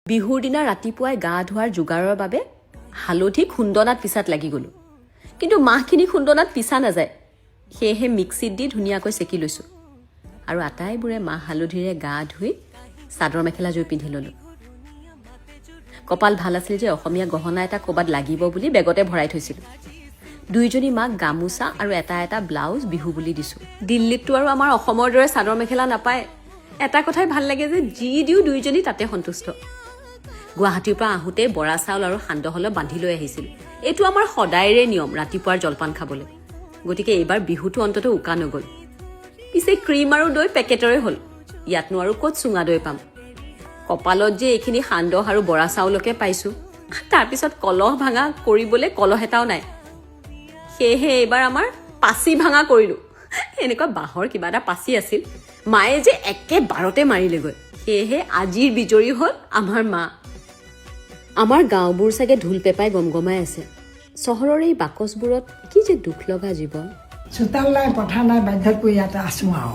বিহুৰ দিনা ৰাতিপুৱাই গা ধোৱাৰ যোগাৰৰ বাবে হালধি খুন্দনাত পিছাত লাগি গলো কিন্তু মাহখিনি খুন্দনাত পিছা নাযায় সেয়েহে মিক্সিত দি ধুনীয়াকৈ চেকি লৈছো আৰু আটাইবোৰে মাহ হালধিৰে গা ধুই চাদৰ মেখেলা জুই পিন্ধি ললো কপাল ভাল আছিল যে অসমীয়া গহনা এটা ক'বাত লাগিব বুলি বেগতে ভৰাই থৈছিল দুইজনী মাক গামুচা আৰু এটা ব্লাউজ বিহু বুলি দিছো দিল্লীতটো আৰু আমাৰ অসমৰ দৰে চাদৰ মেখেলা নাপায় এটা কথাই ভাল লাগে যে যি দিও দুইজনী তাতে সন্তুষ্ট গুৱাহাটীৰ পৰা আহোতে বৰা চাউল আৰু সান্দহলৈ বান্ধি লৈ আহিছিল এইটো আমাৰ সদায়ৰে নিয়ম ৰাতিপুৱাৰ জলপান খাবলৈ গতিকে এইবাৰ বিহুটো অন্তত উকা নগল পিছে ক্ৰীম আৰু দৈ পেকেটৰে হ'ল ইয়াতনো আৰু ক'ত চুঙা দৈ পাম কপালত যে এইখিনি সান্দহ আৰু বৰা চাউলকে পাইছো তাৰপিছত কলহ ভাঙা কৰিবলৈ কলহ এটাও নাই সেয়েহে এইবাৰ আমাৰ পাচি ভাঙা কৰিলো এনেকুৱা বাঁহৰ কিবা এটা পাচি আছিল মায়ে যে একেবাৰতে মাৰিলেগৈ সেয়েহে আজিৰ বিজয়ী হ'ল আমাৰ মা আমাৰ গাঁওবোৰ চাগে ঢোল পেপাই গমগমাই আছে চহৰৰ এই বাকচবোৰত কি যে দুখ লগা জীৱন চোতাল নাই পথাৰ নাই বাধ্যত পৰি ইয়াতে আছো আৰু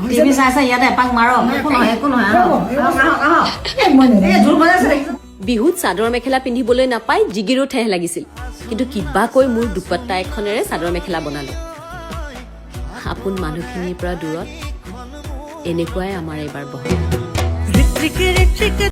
টিভি চাই ইয়াতে এপাক মাৰো একো নহয় বিহুত চাদৰ মেখেলা পিন্ধিবলৈ নাপাই জিগিৰো ঠেহ লাগিছিল কিন্তু কিবাকৈ মোৰ দুপট্টা এখনেৰে চাদৰ মেখেলা বনালো আপোন মানুহখিনিৰ পৰা দূৰত এনেকুৱাই আমাৰ এইবাৰ বহল